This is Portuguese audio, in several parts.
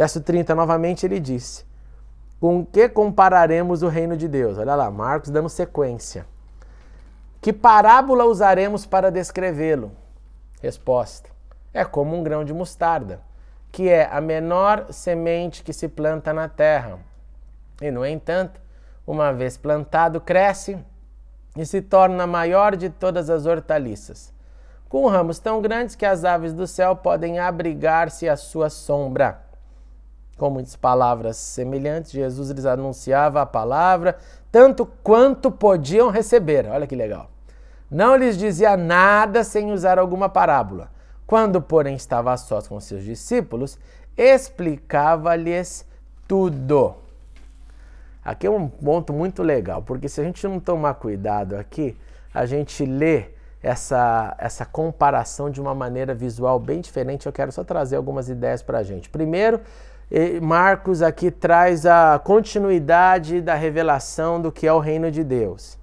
Verso 30, novamente ele disse: com que compararemos o reino de Deus? Olha lá, Marcos dando sequência. Que parábola usaremos para descrevê-lo? Resposta: é como um grão de mostarda, que é a menor semente que se planta na terra. E, no entanto, uma vez plantado, cresce e se torna a maior de todas as hortaliças, com ramos tão grandes que as aves do céu podem abrigar-se à sua sombra. Com muitas palavras semelhantes, Jesus lhes anunciava a palavra, tanto quanto podiam receber. Olha que legal. Não lhes dizia nada sem usar alguma parábola. Quando, porém, estava a sós com seus discípulos, explicava-lhes tudo. Aqui é um ponto muito legal, porque se a gente não tomar cuidado aqui, a gente lê essa comparação de uma maneira visual bem diferente. Eu quero só trazer algumas ideias para a gente. Primeiro, Marcos aqui traz a continuidade da revelação do que é o reino de Deus.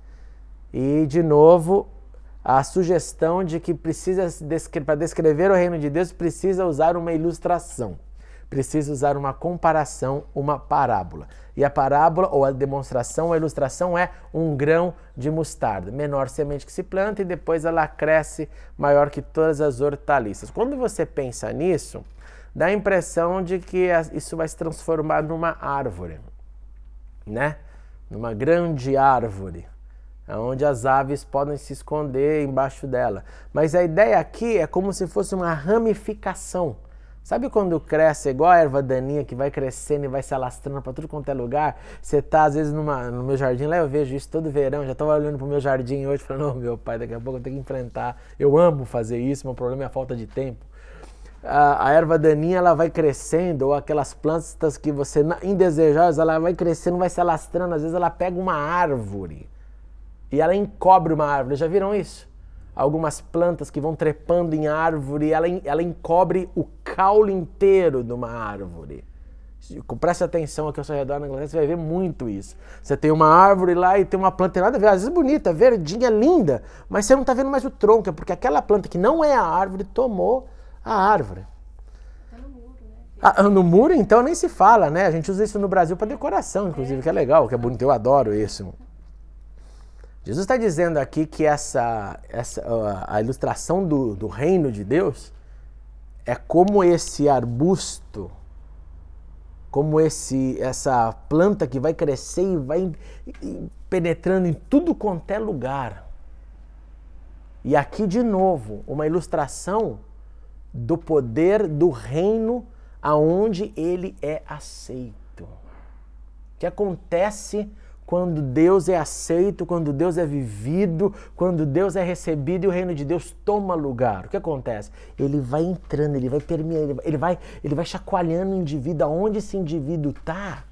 E, de novo, a sugestão de que para descrever o reino de Deus, precisa usar uma ilustração. Precisa usar uma comparação, uma parábola. E a parábola, ou a demonstração, a ilustração é um grão de mostarda. Menor semente que se planta e depois ela cresce maior que todas as hortaliças. Quando você pensa nisso, dá a impressão de que isso vai se transformar numa árvore, né? Numa grande árvore, onde as aves podem se esconder embaixo dela. Mas a ideia aqui é como se fosse uma ramificação. Sabe quando cresce igual a erva daninha que vai crescendo e vai se alastrando para tudo quanto é lugar? Você tá às vezes no meu jardim, lá eu vejo isso todo verão, já estava olhando pro meu jardim hoje, falando, meu pai, daqui a pouco eu tenho que enfrentar. Eu amo fazer isso, meu problema é a falta de tempo. A erva daninha, ela vai crescendo, ou aquelas plantas que você, indesejosas, ela vai crescendo, vai se alastrando, às vezes ela pega uma árvore e ela encobre uma árvore. Já viram isso? Algumas plantas que vão trepando em árvore, ela encobre o caule inteiro de uma árvore. Preste atenção aqui ao seu redor, na Inglaterra, você vai ver muito isso. Você tem uma árvore lá e tem uma planta, nada a ver, às vezes bonita, verdinha, linda, mas você não está vendo mais o tronco, é porque aquela planta que não é a árvore tomou a árvore. Tá no muro, né? No muro, então, nem se fala, né? A gente usa isso no Brasil para decoração, inclusive, que é legal, que é bonito, eu adoro isso. Jesus está dizendo aqui que a ilustração do reino de Deus é como esse arbusto, como essa planta que vai crescer e vai penetrando em tudo quanto é lugar. E aqui, de novo, uma ilustração do poder do reino aonde ele é aceito. O que acontece quando Deus é aceito, quando Deus é vivido, quando Deus é recebido e o reino de Deus toma lugar? O que acontece? Ele vai entrando, ele vai permeando, ele vai chacoalhando o indivíduo. Aonde esse indivíduo está,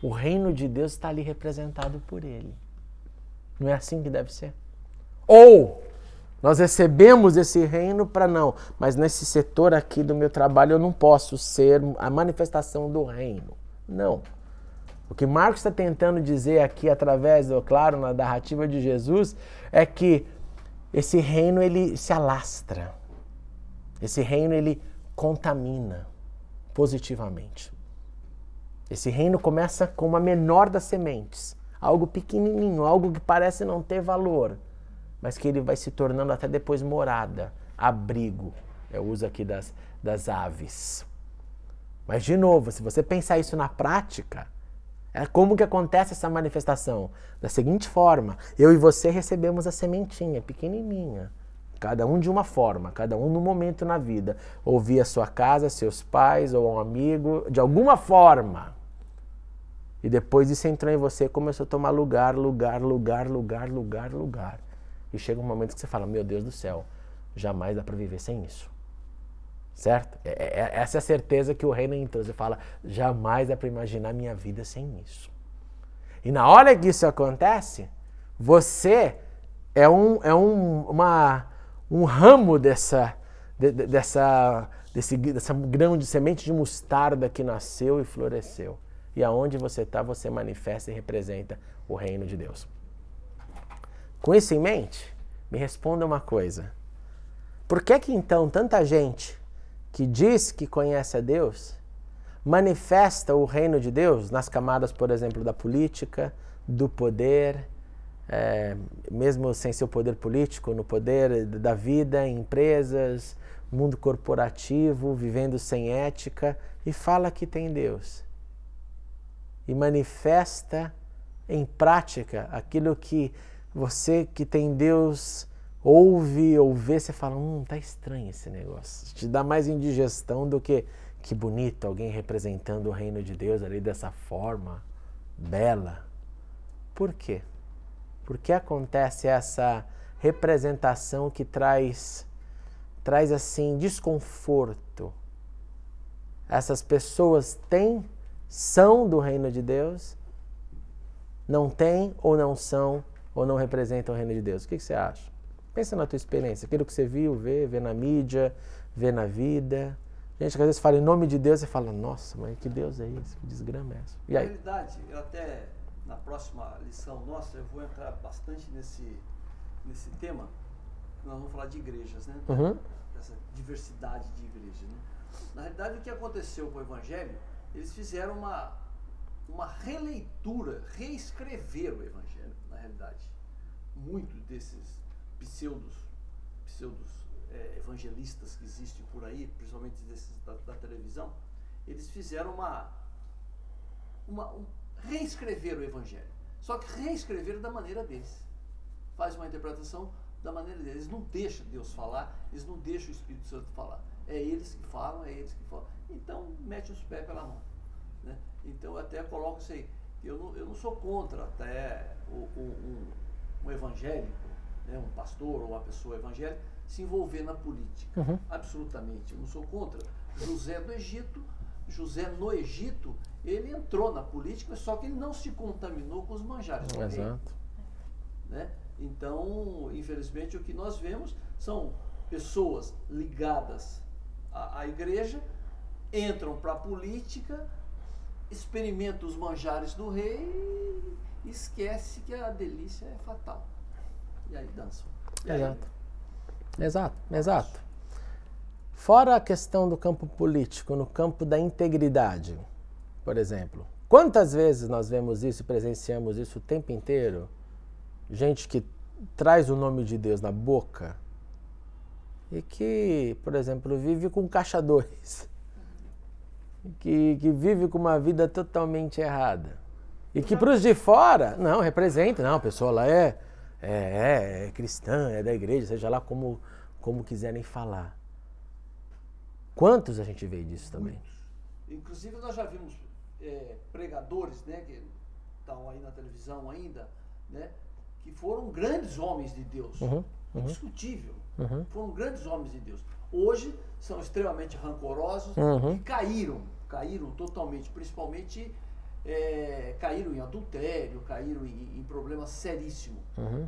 o reino de Deus está ali representado por ele. Não é assim que deve ser? Ou nós recebemos esse reino para não, mas nesse setor aqui do meu trabalho eu não posso ser a manifestação do reino. Não. O que Marcos está tentando dizer aqui, através, claro, na narrativa de Jesus, é que esse reino, ele se alastra. Esse reino, ele contamina positivamente. Esse reino começa com uma menor das sementes. Algo pequenininho, algo que parece não ter valor, mas que ele vai se tornando até depois morada, abrigo. Eu uso aqui das aves. Mas, de novo, se você pensar isso na prática, é como que acontece essa manifestação? Da seguinte forma, eu e você recebemos a sementinha pequenininha, cada um de uma forma, cada um num momento na vida. Ou via sua casa, seus pais, ou um amigo, de alguma forma. E depois isso entrou em você e começou a tomar lugar. E chega um momento que você fala, meu Deus do céu, jamais dá para viver sem isso. Certo? Essa é a certeza que o reino entrou. Você fala, jamais dá para imaginar minha vida sem isso. E na hora que isso acontece, você é um ramo dessa grão de semente de mostarda que nasceu e floresceu. E aonde você está, você manifesta e representa o reino de Deus. Com isso em mente, me responda uma coisa. Por que então tanta gente que diz que conhece a Deus, manifesta o reino de Deus nas camadas, por exemplo, da política, do poder, mesmo sem ser o poder político, no poder da vida, em empresas, mundo corporativo, vivendo sem ética, e fala que tem Deus. E manifesta em prática aquilo que você que tem Deus ouve ou vê, você fala, tá estranho esse negócio. Te dá mais indigestão do que bonito alguém representando o reino de Deus ali dessa forma bela. Por quê? Porque acontece essa representação que traz assim desconforto. Essas pessoas são do reino de Deus, não têm ou não são ou não representam o reino de Deus. O que você acha? Pensa na tua experiência, aquilo que você viu, vê na mídia, vê na vida. Gente que às vezes fala em nome de Deus e fala, nossa, mas que Deus é esse? Que desgrama é essa? E aí? Na realidade, eu até, na próxima lição nossa, eu vou entrar bastante nesse tema. Nós vamos falar de igrejas, né? Essa diversidade de igrejas, né? Na realidade, o que aconteceu com o Evangelho, eles fizeram uma releitura, reescreveram o Evangelho, na realidade. Muitos desses pseudos evangelistas que existem por aí, principalmente desses da televisão, eles fizeram reescrever o Evangelho. Só que reescreveram da maneira deles. Faz uma interpretação da maneira deles. Eles não deixam Deus falar, eles não deixam o Espírito Santo falar. É eles que falam, é eles que falam. Então, mete os pés pela mão. Né? Então, eu até coloco isso aí. Eu não sou contra até um evangélico, né, um pastor ou uma pessoa evangélica, se envolver na política. Absolutamente. Eu não sou contra. José no Egito, ele entrou na política, só que ele não se contaminou com os manjares do rei. Exato. Né? Então, infelizmente, o que nós vemos são pessoas ligadas à igreja, entram para a política, experimentam os manjares do rei e esquece que a delícia é fatal. E aí dançam. Exato. Fora a questão do campo político, no campo da integridade, por exemplo. Quantas vezes nós vemos isso e presenciamos isso o tempo inteiro? Gente que traz o nome de Deus na boca e que, por exemplo, vive com caixa 2. Que vive com uma vida totalmente errada. E que para os de fora, não, representa, não, a pessoa lá é cristã, é da igreja, seja lá como quiserem falar. Quantos a gente vê disso também? Muitos. Inclusive nós já vimos pregadores, né, que estão aí na televisão ainda, né, que foram grandes homens de Deus, indiscutível, foram grandes homens de Deus. Hoje são extremamente rancorosos e caíram totalmente, principalmente caíram em adultério, caíram em problemas seríssimos.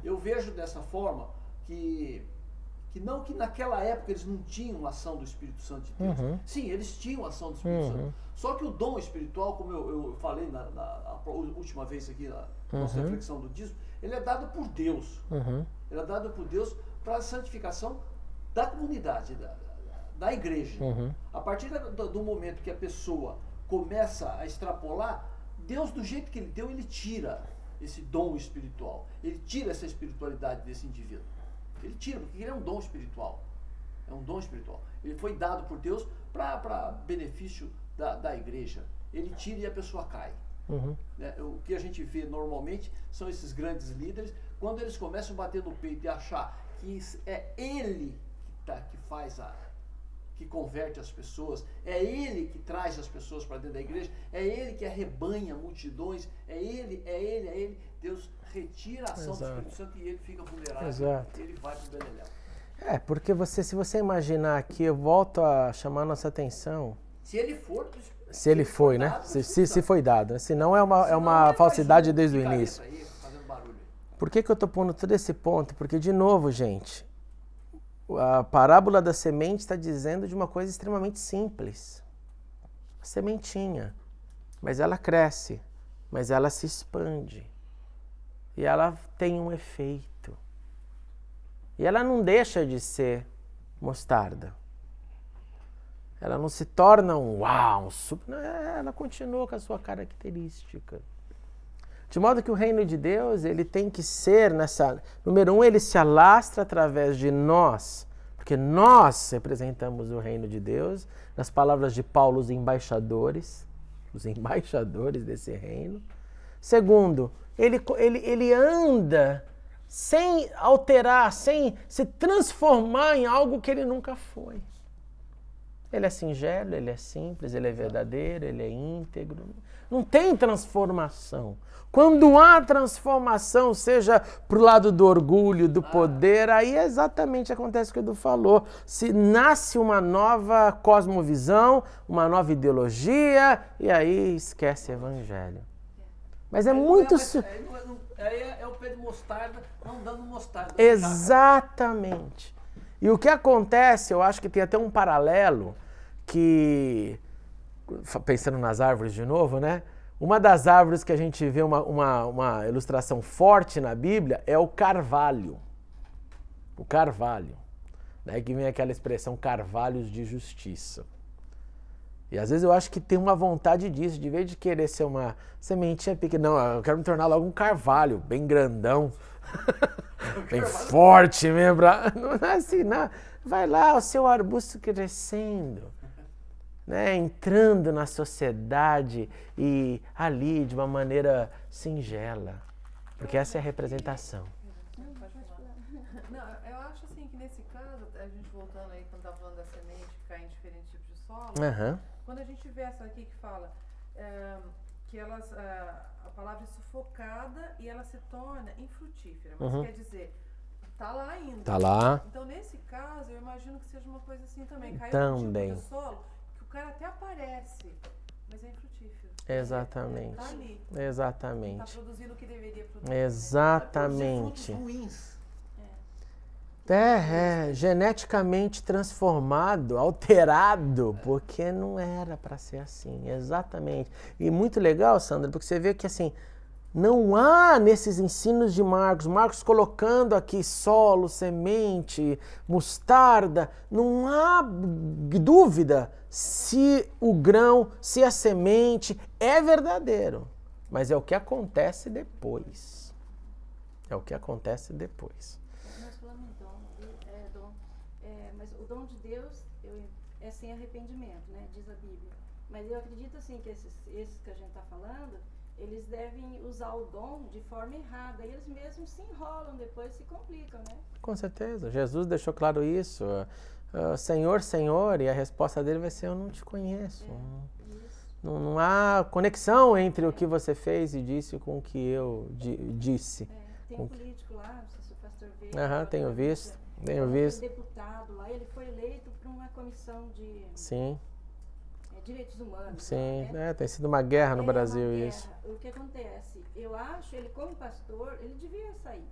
Eu vejo dessa forma que naquela época eles não tinham ação do Espírito Santo de Deus. Sim, eles tinham ação do Espírito Santo. Só que o dom espiritual, como eu falei na última vez aqui na nossa reflexão do dízimo, ele é dado por Deus. Ele é dado por Deus para a santificação da comunidade, da igreja. A partir do momento que a pessoa começa a extrapolar, Deus, do jeito que ele deu, ele tira esse dom espiritual. Ele tira essa espiritualidade desse indivíduo. Ele tira, porque ele é um dom espiritual. É um dom espiritual. Ele foi dado por Deus para benefício da igreja. Ele tira e a pessoa cai. O que a gente vê normalmente são esses grandes líderes, quando eles começam a bater no peito e achar que é ele que converte as pessoas, é ele que traz as pessoas para dentro da igreja, é ele que arrebanha multidões, é ele. Deus retira a ação do Espírito Santo e ele fica vulnerável, ele vai para o beleléu. Porque se você imaginar aqui, eu volto a chamar a nossa atenção. Se ele for... Se ele foi, né? Se foi dado. Né? Senão é uma falsidade desde o início. Aí, fazendo barulho. Por que eu estou pondo todo esse ponto? Porque, de novo, gente, a parábola da semente está dizendo de uma coisa extremamente simples. A sementinha. Mas ela cresce. Mas ela se expande. E ela tem um efeito. E ela não deixa de ser mostarda. Ela não se torna um uau, um super... Ela continua com a sua característica. De modo que o reino de Deus, ele tem que ser nessa... Número um, ele se alastra através de nós, porque nós representamos o reino de Deus. Nas palavras de Paulo, os embaixadores desse reino. Segundo, ele anda sem alterar, sem se transformar em algo que ele nunca foi. Ele é singelo, ele é simples, ele é verdadeiro, ele é íntegro. Não tem transformação. Quando há transformação, seja para o lado do orgulho, do poder, aí é exatamente acontece o que o Edu falou. Se nasce uma nova cosmovisão, uma nova ideologia, e aí esquece o evangelho. Mas é muito... Aí é o pé de mostarda, não dando mostarda. Exatamente. E o que acontece, eu acho que tem até um paralelo que, pensando nas árvores de novo, né? Uma das árvores que a gente vê uma ilustração forte na Bíblia é o carvalho. O carvalho. Né? Que vem aquela expressão carvalhos de justiça. E às vezes eu acho que tem uma vontade disso, de vez de querer ser uma sementinha pequena, não, eu quero me tornar logo um carvalho, bem grandão, bem forte mesmo. Não é assim, não. Vai lá, o seu arbusto crescendo, né? Entrando na sociedade e ali de uma maneira singela, porque essa é a representação. Não, eu acho assim que nesse caso, a gente voltando aí quando estava falando da semente cair em diferentes tipos de solo, quando a gente vê essa aqui que fala que elas, a palavra é sufocada e ela se torna infrutífera, mas quer dizer, tá lá ainda. Tá lá. Então nesse caso, eu imagino que seja uma coisa assim também. Caiu Também. um tipo de solo que o cara até aparece, mas é infrutífero. Exatamente. Tá ali. Exatamente. Tá produzindo o que deveria produzir. Exatamente. Frutos ruins. Geneticamente transformado, alterado, porque não era para ser assim, exatamente. E muito legal, Sandra, porque você vê que assim, não há nesses ensinos de Marcos colocando aqui solo, semente, mostarda, não há dúvida se o grão, se a semente é verdadeiro, mas é o que acontece depois. É o que acontece depois. Mas o dom de Deus é sem arrependimento, né? Diz a Bíblia. Mas eu acredito assim que esses que a gente está falando, eles devem usar o dom de forma errada. E eles mesmos se enrolam depois, se complicam, né? Com certeza. Jesus deixou claro isso. Senhor, Senhor, e a resposta dele vai ser: eu não te conheço. Não há conexão entre o que você fez e disse com o que eu disse. Tem um político lá, não sei se o pastor vê. Tenho visto. Tenho visto. Deputado lá, ele foi eleito para uma comissão de direitos humanos. Sim, né? Tem sido uma guerra no Brasil isso. O que acontece? Eu acho, ele como pastor, ele devia sair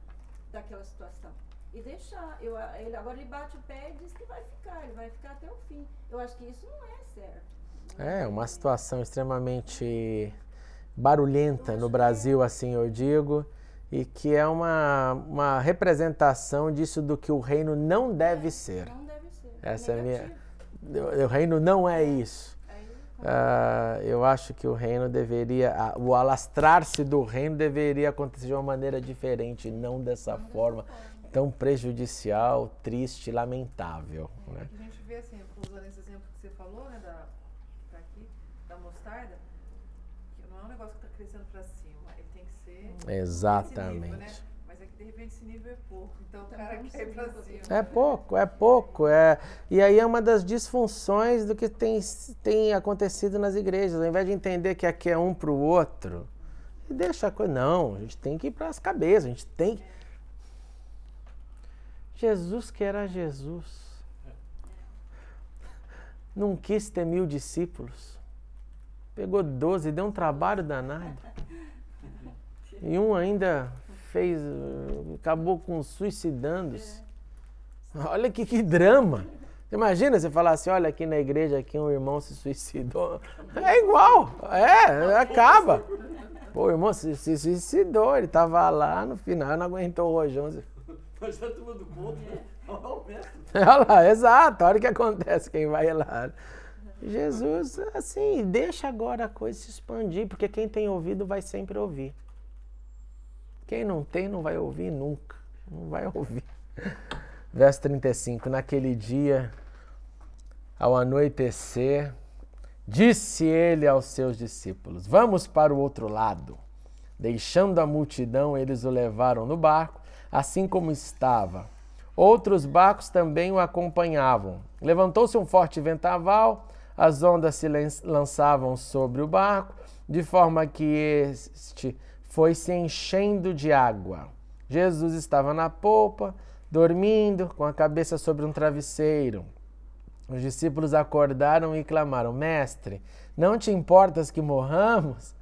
daquela situação e deixar. Agora ele bate o pé e diz que ele vai ficar até o fim. Eu acho que isso não é certo. É uma situação extremamente barulhenta no Brasil, assim eu digo. E que é uma representação disso do que o reino não deve ser. Não deve ser. Essa é a minha. O reino não é isso. Eu acho que o reino deveria. O alastrar-se do reino deveria acontecer de uma maneira diferente, não dessa forma tão prejudicial, triste, lamentável. Né? A gente vê assim, usando esse exemplo que você falou, né, da mostarda, que não é um negócio que está crescendo para cima. Tem que ser exatamente. Nível, né? Mas é que de repente esse nível é pouco, então o cara quer ir pra cima. É pouco. E aí é uma das disfunções do que tem acontecido nas igrejas. Ao invés de entender que aqui é um para o outro, e deixa a coisa. Não, a gente tem que ir para as cabeças, a gente tem. Jesus que era Jesus. Não quis ter 1000 discípulos. Pegou 12, deu um trabalho danado. E um ainda acabou suicidando-se. Olha que drama. Imagina você falar assim, olha, aqui na igreja aqui um irmão se suicidou. É igual, acaba. Pô, o irmão se suicidou, ele estava lá, no final não aguentou o rojão. Mas já tomando conta, olha lá, exato, a hora que acontece, quem vai lá. Jesus, assim, deixa agora a coisa se expandir, porque quem tem ouvido vai sempre ouvir. Quem não tem não vai ouvir nunca, não vai ouvir. Verso 35, naquele dia, ao anoitecer, disse ele aos seus discípulos, vamos para o outro lado. Deixando a multidão, eles o levaram no barco, assim como estava. Outros barcos também o acompanhavam. Levantou-se um forte vendaval, as ondas se lançavam sobre o barco, de forma que este foi se enchendo de água. Jesus estava na popa, dormindo, com a cabeça sobre um travesseiro. Os discípulos acordaram e clamaram, Mestre, não te importas que morramos?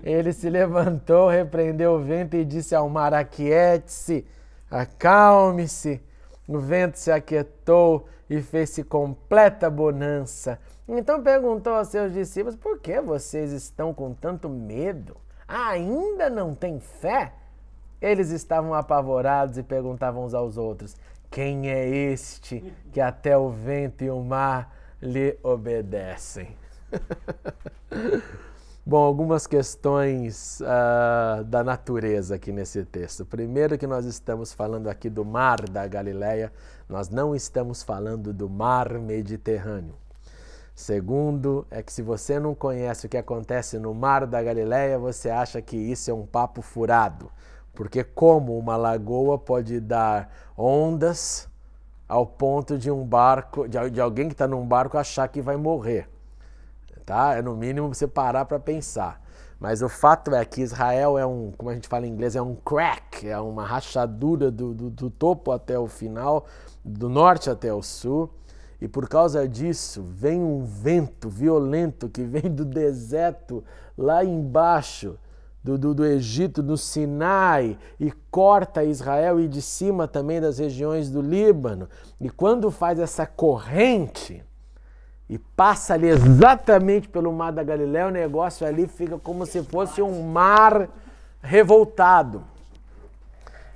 Ele se levantou, repreendeu o vento e disse ao mar, aquiete-se, acalme-se. O vento se aquietou e fez-se completa bonança. Então perguntou aos seus discípulos, por que vocês estão com tanto medo? Ainda não têm fé? Eles estavam apavorados e perguntavam uns aos outros, quem é este que até o vento e o mar lhe obedecem? Bom, algumas questões da natureza aqui nesse texto. Primeiro que nós estamos falando aqui do mar da Galileia, nós não estamos falando do mar Mediterrâneo. Segundo, é que se você não conhece o que acontece no mar da Galileia, você acha que isso é um papo furado. Porque como uma lagoa pode dar ondas ao ponto de um barco, de alguém que está num barco achar que vai morrer. Tá? É no mínimo você parar para pensar. Mas o fato é que Israel é como a gente fala em inglês, é um crack, é uma rachadura do topo até o final, do norte até o sul. E por causa disso, vem um vento violento que vem do deserto lá embaixo, do Egito, do Sinai, e corta Israel e de cima também das regiões do Líbano. E quando faz essa corrente e passa ali exatamente pelo mar da Galileia, o negócio ali fica como se fosse um mar revoltado.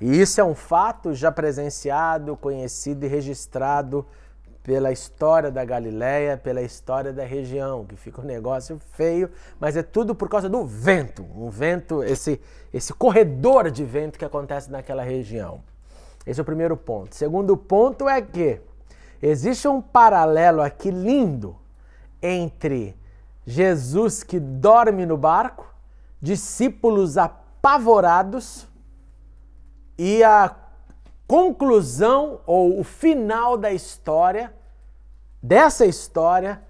E isso é um fato já presenciado, conhecido e registrado pela história da Galileia, pela história da região, que fica um negócio feio, mas é tudo por causa do vento, um vento, esse corredor de vento que acontece naquela região. Esse é o primeiro ponto. Segundo ponto é que existe um paralelo aqui lindo entre Jesus que dorme no barco, discípulos apavorados e a conclusão ou o final da história, dessa história,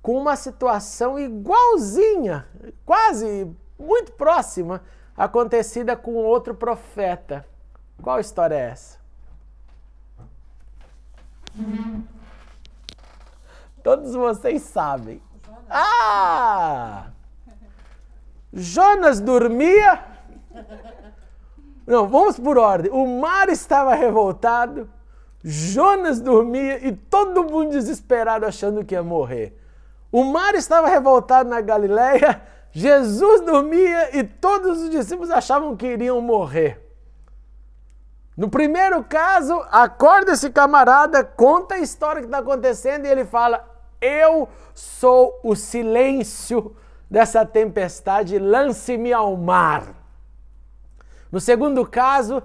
com uma situação igualzinha, quase muito próxima, acontecida com outro profeta. Qual história é essa? Todos vocês sabem. Jonas dormia. Não, vamos por ordem. O mar estava revoltado, Jonas dormia e todo mundo desesperado achando que ia morrer. O mar estava revoltado na Galileia, Jesus dormia e todos os discípulos achavam que iriam morrer. No primeiro caso, acorda esse camarada, conta a história que está acontecendo e ele fala, eu sou o silêncio dessa tempestade, lance-me ao mar. No segundo caso,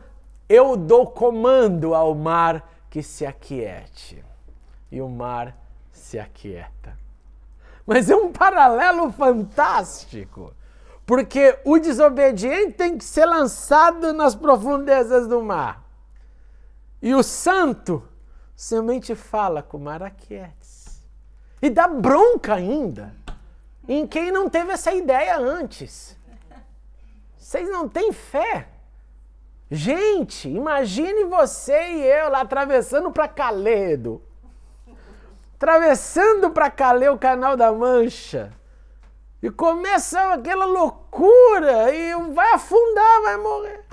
eu dou comando ao mar que se aquiete. E o mar se aquieta. Mas é um paralelo fantástico, porque o desobediente tem que ser lançado nas profundezas do mar. E o santo somente fala com o mar aquiete-se. E dá bronca ainda em quem não teve essa ideia antes. Vocês não têm fé. Gente, imagine você e eu lá atravessando para Caledo. Atravessando para Calê o Canal da Mancha. E começa aquela loucura e vai afundar, vai morrer.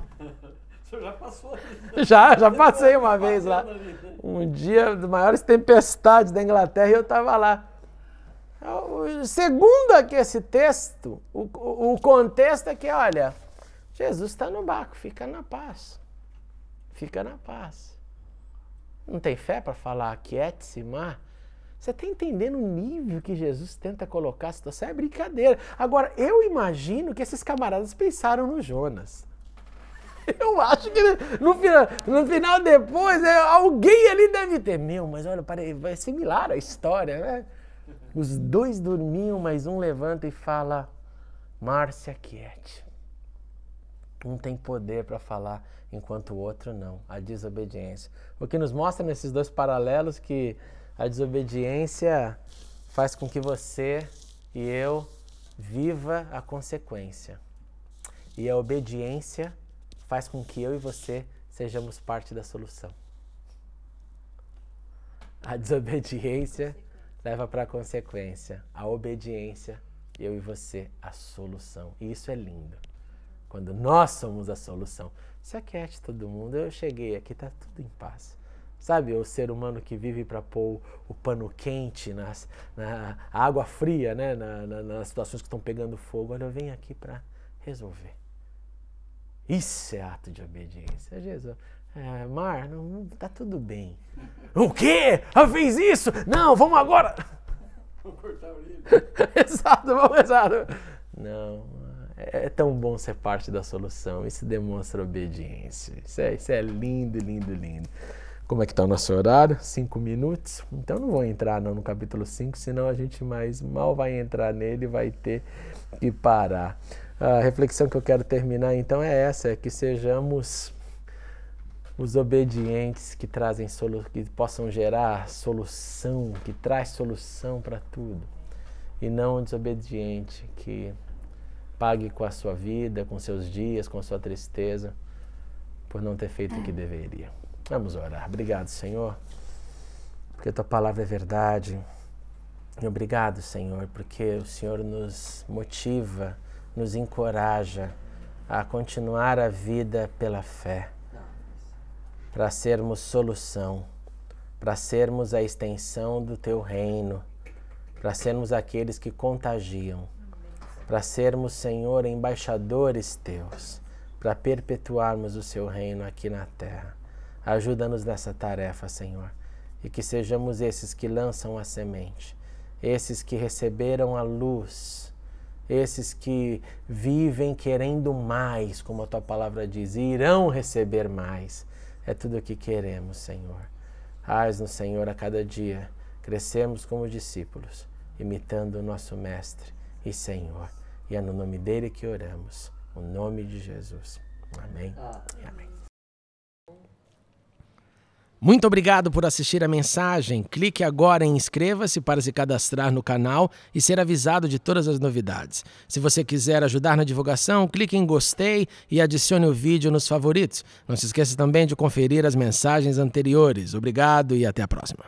Você já passou ali? Já passei uma vez lá. Um dia das maiores tempestades da Inglaterra e eu estava lá. Segundo aqui esse texto, o contexto é que, olha, Jesus está no barco, fica na paz. Fica na paz. Não tem fé para falar, aquiete-se, mar? Você está entendendo o nível que Jesus tenta colocar a situação? É brincadeira. Agora, eu imagino que esses camaradas pensaram no Jonas. Eu acho que no final depois, alguém ali deve ter. Mas olha, vai similar a história, né? Os dois dormiam, mas um levanta e fala, Márcia, quiete. Um tem poder para falar, enquanto o outro não. A desobediência. O que nos mostra nesses dois paralelos que a desobediência faz com que você e eu viva a consequência. E a obediência faz com que eu e você sejamos parte da solução. A desobediência leva para a consequência. A obediência, eu e você, a solução. E isso é lindo. Quando nós somos a solução. Se aquiete todo mundo. Eu cheguei aqui, tá tudo em paz. Sabe, o ser humano que vive para pôr o pano quente, na água fria, né? Nas situações que estão pegando fogo. Olha, eu venho aqui para resolver. Isso é ato de obediência. Jesus, Mar, não tá tudo bem. O quê? Ela fez isso? Não, vamos agora. Vamos cortar a orelha. Exato. Não, é tão bom ser parte da solução. Isso demonstra obediência. Isso é lindo, lindo, lindo. Como é que está o nosso horário? 5 minutos. Então não vou entrar no capítulo 5, senão a gente mal vai entrar nele e vai ter que parar. A reflexão que eu quero terminar então é essa, é que sejamos os obedientes que trazem que possam gerar solução, que traz solução para tudo. E não o desobediente que pague com a sua vida, com seus dias, com a sua tristeza, por não ter feito o que deveria. Vamos orar. Obrigado, Senhor, porque tua palavra é verdade. E obrigado, Senhor, porque o Senhor nos motiva, nos encoraja a continuar a vida pela fé, para sermos solução, para sermos a extensão do teu reino, para sermos aqueles que contagiam, para sermos, Senhor, embaixadores teus, para perpetuarmos o seu reino aqui na terra. Ajuda-nos nessa tarefa, Senhor, e que sejamos esses que lançam a semente, esses que receberam a luz, esses que vivem querendo mais, como a tua palavra diz, e irão receber mais. É tudo o que queremos, Senhor. Faz-nos, Senhor, a cada dia crescermos como discípulos, imitando o nosso Mestre e Senhor. E é no nome dele que oramos, no nome de Jesus. Amém. Amém. Muito obrigado por assistir a mensagem. Clique agora em inscreva-se para se cadastrar no canal e ser avisado de todas as novidades. Se você quiser ajudar na divulgação, clique em gostei e adicione o vídeo nos favoritos. Não se esqueça também de conferir as mensagens anteriores. Obrigado e até a próxima.